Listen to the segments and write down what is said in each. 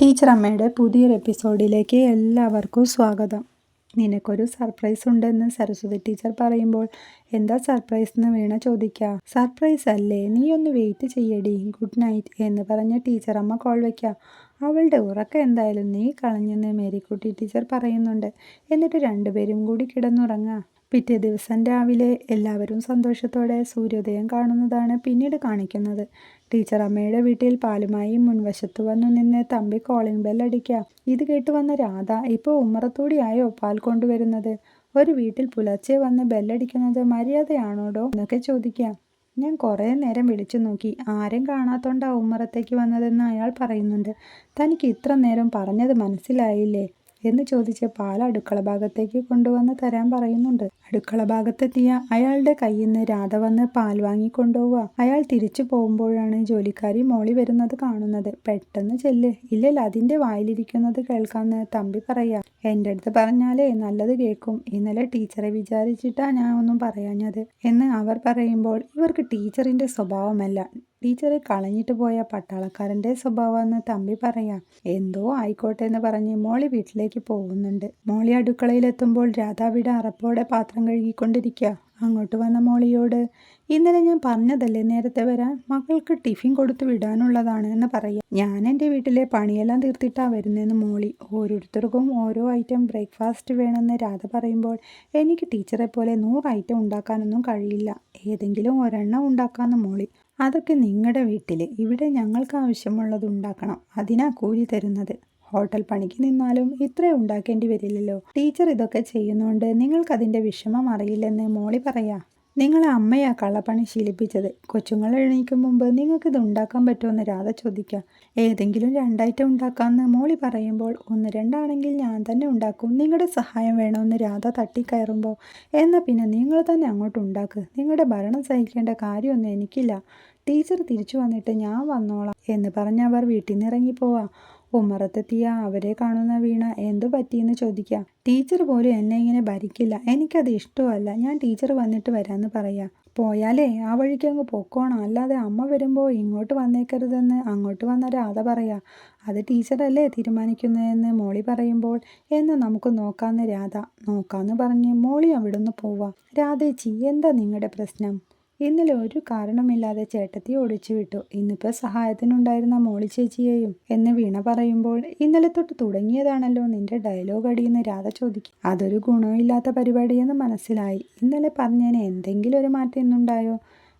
Teacher അമ്മയുടെ പുതിയൊരു എപ്പിസോഡിലേക്ക് എല്ലാവർക്കും സ്വാഗതം. നിനക്കൊരു സർപ്രൈസ് ഉണ്ടെന്ന് സരസ്വതി ടീച്ചർ പറയുമ്പോൾ എന്താ സർപ്രൈസ് എന്ന് വീണ ചോദിക്കുക. സർപ്രൈസ് അല്ലേ, നീ ഒന്ന് വെയിറ്റ് ചെയ്യടി, ഗുഡ് നൈറ്റ് എന്ന് പറഞ്ഞ ടീച്ചർ അമ്മ കോൾ വയ്ക്കുക. അവളുടെ ഉറക്കം എന്തായാലും നീ കളഞ്ഞെന്ന് മേരിക്കുട്ടി ടീച്ചർ പറയുന്നുണ്ട്. എന്നിട്ട് രണ്ടുപേരും കൂടി കിടന്നുറങ്ങുക. പിറ്റേ ദിവസം രാവിലെ എല്ലാവരും സന്തോഷത്തോടെ സൂര്യോദയം കാണുന്നതാണ് പിന്നീട് കാണിക്കുന്നത്. ടീച്ചർ അമ്മയുടെ വീട്ടിൽ പാലുമായി മുൻവശത്ത് വന്നു നിന്ന് തമ്പി കോളിംഗ് ബെൽ അടിക്കുക. ഇത് കേട്ട് വന്ന രാധ, ഇപ്പോൾ ഉമ്മറത്തൂടിയായോ പാൽ കൊണ്ടുവരുന്നത്? ഒരു വീട്ടിൽ പുലർച്ചെ വന്ന് ബെല്ലടിക്കുന്നത് മര്യാദയാണോടോ എന്നൊക്കെ ചോദിക്കുക. ഞാൻ കുറേ നേരം വിളിച്ചു നോക്കി, ആരും കാണാത്തോണ്ടാ ഉമ്മറത്തേക്ക് വന്നതെന്ന് അയാൾ പറയുന്നുണ്ട്. തനിക്ക് ഇത്ര നേരം പറഞ്ഞത് മനസ്സിലായില്ലേ എന്ന് ചോദിച്ച് പാൽ അടുക്കള ഭാഗത്തേക്ക് കൊണ്ടുവന്ന് തരാൻ പറയുന്നുണ്ട്. അടുക്കള ഭാഗത്തെത്തിയ അയാളുടെ കയ്യിൽ നിന്ന് രാധ വന്ന് പാൽ വാങ്ങി കൊണ്ടുപോവുക. അയാൾ തിരിച്ചു പോകുമ്പോഴാണ് ജോലിക്കാരി മോളി വരുന്നത് കാണുന്നത്. പെട്ടെന്ന് ചെല്ല്, ഇല്ലല്ല അതിൻ്റെ വായിലിരിക്കുന്നത് കേൾക്കാന്ന് തമ്പി പറയാ. എൻ്റെ അടുത്ത് പറഞ്ഞാലേ നല്ലത് കേൾക്കും, ഇന്നലെ ടീച്ചറെ വിചാരിച്ചിട്ടാ ഞാൻ ഒന്നും പറയാഞ്ഞത് എന്ന് അവർ പറയുമ്പോൾ, ഇവർക്ക് ടീച്ചറിൻ്റെ സ്വഭാവമല്ല, ടീച്ചറെ കളഞ്ഞിട്ട് പോയ പട്ടാളക്കാരൻ്റെ സ്വഭാവമെന്ന് തമ്പി പറയാം. എന്തോ ആയിക്കോട്ടെ എന്ന് പറഞ്ഞ് മോളി വീട്ടിലേക്ക് പോകുന്നുണ്ട്. മോളി അടുക്കളയിലെത്തുമ്പോൾ രാധാവിടെ അറപ്പോടെ പാത്രം കഴുകിക്കൊണ്ടിരിക്കുക. അങ്ങോട്ട് വന്ന മോളിയോട്, ഇന്നലെ ഞാൻ പറഞ്ഞതല്ലേ നേരത്തെ വരാൻ, മകൾക്ക് ടിഫിൻ കൊടുത്തു വിടാനുള്ളതാണ് എന്ന് പറയാം. ഞാൻ എൻ്റെ വീട്ടിലെ പണിയെല്ലാം തീർത്തിട്ടാ വരുന്നതെന്ന് മോളി. ഓരോരുത്തർക്കും ഓരോ ഐറ്റം ബ്രേക്ക്ഫാസ്റ്റ് വേണമെന്ന് രാധ പറയുമ്പോൾ, എനിക്ക് ടീച്ചറെ പോലെ 100 ഐറ്റം ഉണ്ടാക്കാനൊന്നും കഴിയില്ല, ഏതെങ്കിലും ഒരെണ്ണം ഉണ്ടാക്കാമെന്ന് മോളി. അതൊക്കെ നിങ്ങളുടെ വീട്ടിൽ, ഇവിടെ ഞങ്ങൾക്ക് ആവശ്യമുള്ളത് ഉണ്ടാക്കണം, അതിനാ കൂലി തരുന്നത്. ഹോട്ടൽ പണിക്ക് നിന്നാലും ഇത്രേ ഉണ്ടാക്കേണ്ടി വരില്ലല്ലോ. ടീച്ചർ ഇതൊക്കെ ചെയ്യുന്നതുകൊണ്ട് നിങ്ങൾക്കതിൻ്റെ വിഷമം അറിയില്ലെന്ന് മോളി പറയാ. നിങ്ങളെ അമ്മയാ കള്ളപ്പണി ശീലിപ്പിച്ചത്. കൊച്ചുങ്ങൾ എണീക്കും മുമ്പ് നിങ്ങൾക്കിത് ഉണ്ടാക്കാൻ പറ്റുമെന്ന് രാധ ചോദിക്കുക. ഏതെങ്കിലും 2 ഐറ്റം ഉണ്ടാക്കാമെന്ന് മോളി പറയുമ്പോൾ, 1, 2 ആണെങ്കിൽ ഞാൻ തന്നെ ഉണ്ടാക്കും, നിങ്ങളുടെ സഹായം വേണമെന്ന് രാധ തട്ടിക്കയറുമ്പോൾ, എന്നാൽ പിന്നെ നിങ്ങൾ തന്നെ അങ്ങോട്ട് ഉണ്ടാക്ക്, നിങ്ങളുടെ ഭരണം സഹിക്കേണ്ട കാര്യമൊന്നും എനിക്കില്ല, ടീച്ചർ തിരിച്ചു വന്നിട്ട് ഞാൻ വന്നോളാം എന്ന് പറഞ്ഞവർ വീട്ടിൽ നിന്ന് ഇറങ്ങിപ്പോവാ. ഉമ്മറത്തെത്തിയ അവരെ കാണുന്ന വീണ എന്തു പറ്റിയെന്ന് ചോദിക്കുക. ടീച്ചർ പോലും എന്നെ ഇങ്ങനെ ഭരിക്കില്ല, എനിക്കത് ഇഷ്ടമല്ല, ഞാൻ ടീച്ചർ വന്നിട്ട് വരാമെന്ന് പറയാം. പോയാലേ ആ വഴിക്ക് അങ്ങ് പൊക്കോണം, അല്ലാതെ അമ്മ വരുമ്പോൾ ഇങ്ങോട്ട് വന്നേക്കരുതെന്ന് അങ്ങോട്ട് വന്ന രാധ പറയാ. അത് ടീച്ചറല്ലേ തീരുമാനിക്കുന്നതെന്ന് മോളി പറയുമ്പോൾ, എന്ന് നമുക്ക് നോക്കാമെന്ന് രാധ. നോക്കാമെന്ന് പറഞ്ഞ് മോളി അവിടുന്ന് പോവാ. രാധേച്ചി, എന്താ നിങ്ങളുടെ പ്രശ്നം? ഇന്നലെ ഒരു കാരണമില്ലാതെ ചേട്ടത്തി ഓടിച്ചു വിട്ടു, ഇന്നിപ്പോൾ സഹായത്തിനുണ്ടായിരുന്ന മോളി ചേച്ചിയെയും എന്ന് വീണ പറയുമ്പോൾ, ഇന്നലെ തൊട്ട് തുടങ്ങിയതാണല്ലോ നിന്റെ ഡയലോഗ് അടിയെന്ന് രാധ ചോദിക്കും. അതൊരു ഗുണമില്ലാത്ത പരിപാടിയെന്ന് മനസ്സിലായി, ഇന്നലെ പറഞ്ഞതിന് എന്തെങ്കിലും ഒരു മാറ്റം ഇന്നുണ്ടായോ?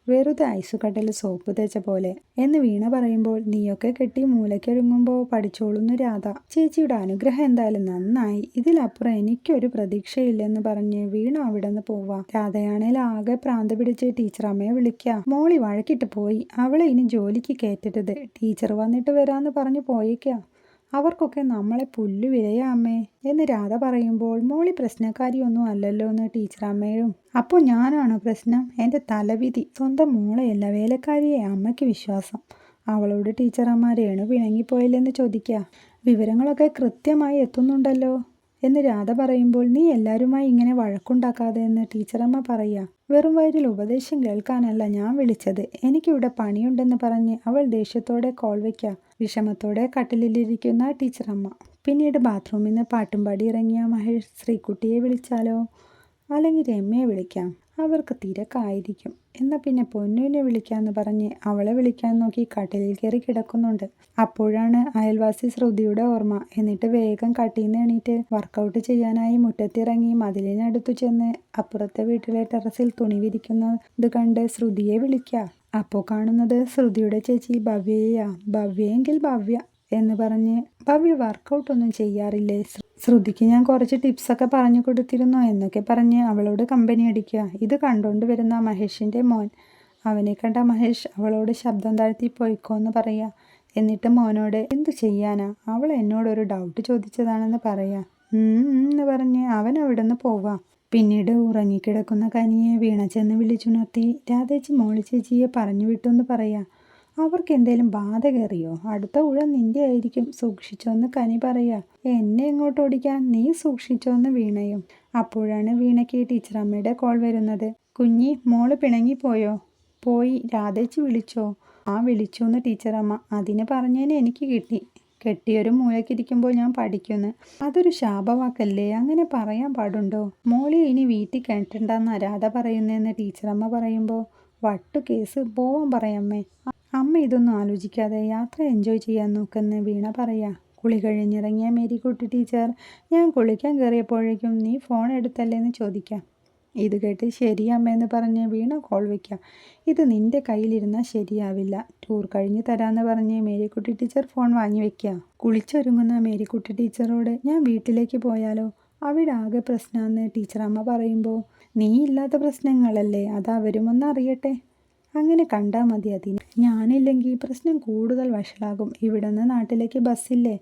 വെറുതെ ഐസുകട്ടൽ സോപ്പ് തേച്ച പോലെ എന്ന് വീണ പറയുമ്പോൾ, നീയൊക്കെ കെട്ടി മൂലയ്ക്കൊരുങ്ങുമ്പോൾ പഠിച്ചോളുന്നു രാധ. ചേച്ചിയുടെ അനുഗ്രഹം എന്തായാലും നന്നായി, ഇതിലപ്പുറം എനിക്കൊരു പ്രതീക്ഷയില്ലെന്ന് പറഞ്ഞ് വീണ അവിടെ നിന്ന് പോവാ. രാധയാണേൽ ആകെ പ്രാന്ത് പിടിച്ച് ടീച്ചർ അമ്മയെ വിളിക്കുക. മോളി വഴക്കിട്ട് പോയി, അവളെ ഇനി ജോലിക്ക് കയറ്റരുത്, ടീച്ചർ വന്നിട്ട് വരാമെന്ന് പറഞ്ഞു പോയേക്കുക, അവർക്കൊക്കെ നമ്മളെ പുല്ലു വിലയാ അമ്മേ എന്ന് രാധ പറയുമ്പോൾ, മോളി പ്രശ്നക്കാരിയൊന്നും അല്ലല്ലോ എന്ന് ടീച്ചർ അമ്മയും. അപ്പോൾ ഞാനാണോ പ്രശ്നം? എൻ്റെ തലവിധി, സ്വന്തം മോളെയല്ല വേലക്കാരിയെ അമ്മയ്ക്ക് വിശ്വാസം. അവളോട് ടീച്ചർ അമ്മ രേണു പിണങ്ങിപ്പോയില്ലെന്ന് ചോദിക്കുക. വിവരങ്ങളൊക്കെ കൃത്യമായി എത്തുന്നുണ്ടല്ലോ എന്ന് രാധ പറയുമ്പോൾ, നീ എല്ലാവരുമായി ഇങ്ങനെ വഴക്കുണ്ടാക്കാതെ എന്ന് ടീച്ചറമ്മ പറയുക. വെറും വയറ്റിൽ ഉപദേശം കേൾക്കാനല്ല ഞാൻ വിളിച്ചത്, എനിക്കിവിടെ പണിയുണ്ടെന്ന് പറഞ്ഞ് അവൾ ദേഷ്യത്തോടെ കോൾ വയ്ക്കുക. വിഷമത്തോടെ കട്ടിലിലിരിക്കുന്ന ടീച്ചറമ്മ. പിന്നീട് ബാത്റൂമിൽ നിന്ന് പാട്ടും പാടി ഇറങ്ങിയ മഹേഷ്, ശ്രീകുട്ടിയെ വിളിച്ചാലോ, അല്ലെങ്കിൽ രമ്യയെ വിളിക്കാം, അവർക്ക് തിരക്കായിരിക്കും, എന്നാൽ പിന്നെ പൊന്നുവിനെ വിളിക്കാമെന്ന് പറഞ്ഞ് അവളെ വിളിക്കാൻ നോക്കി കട്ടിലിൽ കയറി കിടക്കുന്നുണ്ട്. അപ്പോഴാണ് അയൽവാസി ശ്രുതിയുടെ ഓർമ്മ. എന്നിട്ട് വേഗം കട്ടിയിൽ നിന്ന് എണീറ്റ് വർക്കൗട്ട് ചെയ്യാനായി മുറ്റത്തിറങ്ങി മതിലിനടുത്തു ചെന്ന് അപ്പുറത്തെ വീട്ടിലെ ടെറസിൽ തുണി വിരിക്കുന്നത് കണ്ട് ശ്രുതിയെ വിളിക്കുക. അപ്പോൾ കാണുന്നത് ശ്രുതിയുടെ ചേച്ചി ഭവ്യയാ. ഭവ്യയെങ്കിൽ ഭവ്യ എന്ന് പറഞ്ഞ്, ഭവ്യ വർക്കൗട്ടൊന്നും ചെയ്യാറില്ലേ, ശ്രുതിക്ക് ഞാൻ കുറച്ച് ടിപ്സൊക്കെ പറഞ്ഞു കൊടുത്തിരുന്നു എന്നൊക്കെ പറഞ്ഞ് അവളോട് കമ്പനി അടിക്കുക. ഇത് കണ്ടുകൊണ്ട് വരുന്ന മഹേഷിൻ്റെ മോൻ. അവനെ കണ്ട മഹേഷ് അവളോട് ശബ്ദം താഴ്ത്തി പോയിക്കോന്ന് പറയുക. എന്നിട്ട് മോനോട്, എന്തു ചെയ്യാനാ, അവൾ എന്നോടൊരു ഡൗട്ട് ചോദിച്ചതാണെന്ന് പറയാ എന്ന് പറഞ്ഞ് അവൻ അവിടെ നിന്ന് പോവാം. പിന്നീട് ഉറങ്ങിക്കിടക്കുന്ന കനിയെ വീണ ചെന്ന് വിളിച്ചുണർത്തി, രാധേച്ചി മോളി ചേച്ചിയെ പറഞ്ഞു വിട്ടു എന്ന് പറയാ. അവർക്ക് എന്തേലും ബാധ കയറിയോ, അടുത്ത ഊഴ നിന്റെ ആയിരിക്കും, സൂക്ഷിച്ചോന്ന് കനി പറയാ. എന്നെ എങ്ങോട്ട് ഓടിക്കാൻ, നീ സൂക്ഷിച്ചോന്ന് വീണയും. അപ്പോഴാണ് വീണയ്ക്ക് ടീച്ചർ അമ്മയുടെ കോൾ വരുന്നത്. കുഞ്ഞി, മോള് പിണങ്ങിപ്പോയോ? പോയി, രാധേച്ചി വിളിച്ചോ? ആ വിളിച്ചോന്ന് ടീച്ചറമ്മ, അതിന് പറഞ്ഞതിന് എനിക്ക് കിട്ടി കെട്ടിയൊരു മൂലക്കിരിക്കുമ്പോൾ ഞാൻ പഠിക്കുന്നു. അതൊരു ശാപവാക്കല്ലേ? അങ്ങനെ പറയാൻ പാടുണ്ടോ? മോളി ഇനി വീട്ടിൽ കേട്ടണ്ടെന്ന് രാധ പറയുന്നതെന്ന് ടീച്ചറമ്മ പറയുമ്പോൾ വട്ടു കേസ് പോവാൻ പറയാമ്മേ. അമ്മ ഇതൊന്നും ആലോചിക്കാതെ യാത്ര എൻജോയ് ചെയ്യാൻ നോക്കെന്ന് വീണ പറയാ. കുളി കഴിഞ്ഞിറങ്ങിയ മേരിക്കുട്ടി ടീച്ചർ ഞാൻ കുളിക്കാൻ കയറിയപ്പോഴേക്കും നീ ഫോൺ എടുത്തല്ലേന്ന് ചോദിക്കാം. ഇത് കേട്ട് ശരിയമ്മയെന്ന് പറഞ്ഞ് വീണ കോൾ വയ്ക്കാം. ഇത് നിന്റെ കയ്യിലിരുന്നാൽ ശരിയാവില്ല. ടൂർ കഴിഞ്ഞ് തരാമെന്ന് പറഞ്ഞ് മേരിക്കുട്ടി ടീച്ചർ ഫോൺ വാങ്ങി വയ്ക്കുക. കുളിച്ചൊരുങ്ങുന്ന മേരിക്കുട്ടി ടീച്ചറോട് ഞാൻ വീട്ടിലേക്ക് പോയാലോ? അവിടെ ആകെ പ്രശ്നമെന്ന് ടീച്ചറമ്മ പറയുമ്പോൾ നീ ഇല്ലാത്ത പ്രശ്നങ്ങളല്ലേ, അത് അവരും ഒന്ന് അറിയട്ടെ. അങ്ങനെ കണ്ടാൽ മതി. അതിന് ഞാനില്ലെങ്കിൽ പ്രശ്നം കൂടുതൽ വഷളാകും. ഇവിടെ നിന്ന് നാട്ടിലേക്ക് ബസ്സില്ലേ,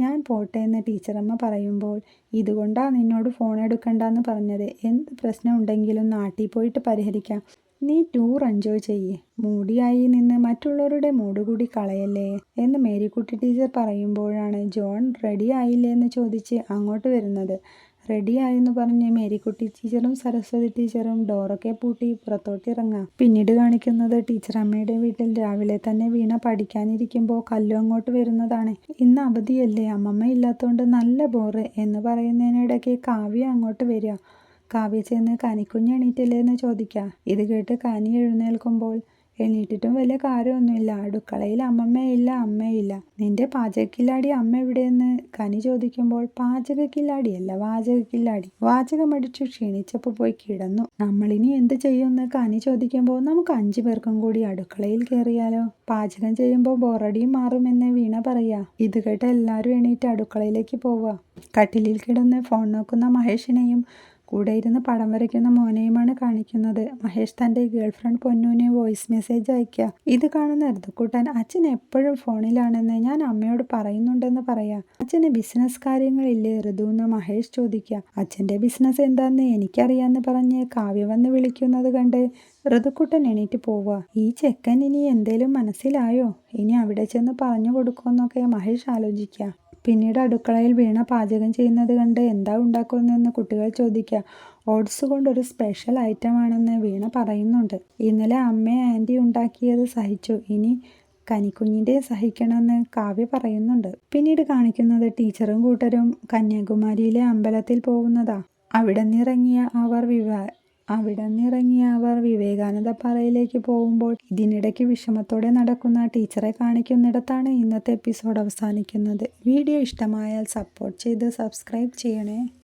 ഞാൻ പോട്ടെ എന്ന് ടീച്ചറമ്മ പറയുമ്പോൾ ഇതുകൊണ്ടാണ് നിന്നോട് ഫോൺ എടുക്കണ്ടെന്ന് പറഞ്ഞത്. എന്ത് പ്രശ്നം ഉണ്ടെങ്കിലും നാട്ടിൽ പോയിട്ട് പരിഹരിക്കാം. നീ ടൂർ എൻജോയ് ചെയ്യേ. മൂടിയായി നിന്ന് മറ്റുള്ളവരുടെ മൂഡ് കൂടി കളയല്ലേ എന്ന് മേരിക്കുട്ടി ടീച്ചർ പറയുമ്പോഴാണ് ജോൺ റെഡി ആയില്ലേ എന്ന് ചോദിച്ച് അങ്ങോട്ട് വരുന്നത്. റെഡിയായെന്ന് പറഞ്ഞ് മേരിക്കുട്ടി ടീച്ചറും സരസ്വതി ടീച്ചറും ഡോറൊക്കെ പൂട്ടി പുറത്തോട്ടിറങ്ങാം. പിന്നീട് കാണിക്കുന്നത് ടീച്ചറമ്മയുടെ വീട്ടിൽ രാവിലെ തന്നെ വീണ പഠിക്കാനിരിക്കുമ്പോൾ കല്ലു അങ്ങോട്ട് വരുന്നതാണ്. ഇന്ന് അവധിയല്ലേ, അമ്മമ്മ ഇല്ലാത്തതുകൊണ്ട് നല്ല ബോറ് എന്ന് പറയുന്നതിനിടയ്ക്ക് കാവ്യ അങ്ങോട്ട് വരിക. കാവ്യ ചെന്ന് കനിക്കുഞ്ഞ് എണീറ്റില്ലേ എന്ന് ചോദിക്കുക. ഇത് കേട്ട് കനി എഴുന്നേൽക്കുമ്പോൾ എണീറ്റിട്ടും വലിയ കാര്യമൊന്നുമില്ല. അടുക്കളയിൽ അമ്മമ്മയില്ല, അമ്മയില്ല. നിന്റെ പാചകക്കില്ലാടി അമ്മ എവിടെയെന്ന് കനി ചോദിക്കുമ്പോൾ പാചകക്കില്ലാടിയല്ല, വാചകക്കില്ലാടി. വാചകം അടിച്ചു ക്ഷീണിച്ചപ്പോൾ പോയി കിടന്നു. നമ്മളിനി എന്ത് ചെയ്യുമെന്ന് കനി ചോദിക്കുമ്പോൾ നമുക്ക് 5 പേർക്കും കൂടി അടുക്കളയിൽ കയറിയാലോ? പാചകം ചെയ്യുമ്പോൾ ബോറടിയും മാറുമെന്ന് വീണ പറയാ. ഇത് കേട്ട് എല്ലാവരും എണീറ്റ് അടുക്കളയിലേക്ക് പോവുക. കട്ടിലിൽ കിടന്ന് ഫോൺ നോക്കുന്ന മഹേഷിനെയും കൂടെ ഇരുന്ന് പടം വരയ്ക്കുന്ന മോനെയുമാണ് കാണിക്കുന്നത്. മഹേഷ് തൻ്റെ ഗേൾഫ്രണ്ട് പൊന്നൂന് വോയിസ് മെസ്സേജ് അയക്കുക. ഇത് കാണുന്ന ഋതുക്കുട്ടൻ അച്ഛൻ എപ്പോഴും ഫോണിലാണെന്ന് ഞാൻ അമ്മയോട് പറയുന്നുണ്ടെന്ന് പറയാം. അച്ഛന് ബിസിനസ് കാര്യങ്ങളില്ലേ ഋതു എന്ന് മഹേഷ് ചോദിക്കുക. അച്ഛൻ്റെ ബിസിനസ് എന്താന്ന് എനിക്കറിയാമെന്ന് പറഞ്ഞ് കാവ്യ വന്ന് വിളിക്കുന്നത് കണ്ട് ഋതുക്കുട്ടൻ എണീറ്റ് പോവുക. ഈ ചെക്കൻ ഇനി എന്തേലും മനസ്സിലായോ? ഇനി അവിടെ ചെന്ന് പറഞ്ഞു കൊടുക്കുമെന്നൊക്കെ മഹേഷ് ആലോചിക്കുക. പിന്നീട് അടുക്കളയിൽ വീണ പാചകം ചെയ്യുന്നത് കണ്ട് എന്താ ഉണ്ടാക്കുന്നതെന്ന് കുട്ടികൾ ചോദിക്കുക. ഓട്സ് കൊണ്ടൊരു സ്പെഷ്യൽ ഐറ്റമാണെന്ന് വീണ പറയുന്നുണ്ട്. ഇന്നലെ അമ്മ ആൻറ്റി ഉണ്ടാക്കിയത് സഹിച്ചു, ഇനി കനിക്കുഞ്ഞിൻ്റെ സഹിക്കണമെന്ന് കാവ്യ പറയുന്നുണ്ട്. പിന്നീട് കാണിക്കുന്നത് ടീച്ചറും കൂട്ടരും കന്യാകുമാരിയിലെ അമ്പലത്തിൽ പോകുന്നതാ. അവിടെ നിന്നിറങ്ങിയ അവർ വിവേകാനന്ദ പാറയിലേക്ക് പോകുമ്പോൾ ഇതിനിടയ്ക്ക് വിഷമത്തോടെ നടക്കുന്ന ടീച്ചറെ കാണിക്കുന്നിടത്താണ് ഇന്നത്തെ എപ്പിസോഡ് അവസാനിക്കുന്നത്. വീഡിയോ ഇഷ്ടമായാൽ സപ്പോർട്ട് ചെയ്ത് സബ്സ്ക്രൈബ് ചെയ്യണേ.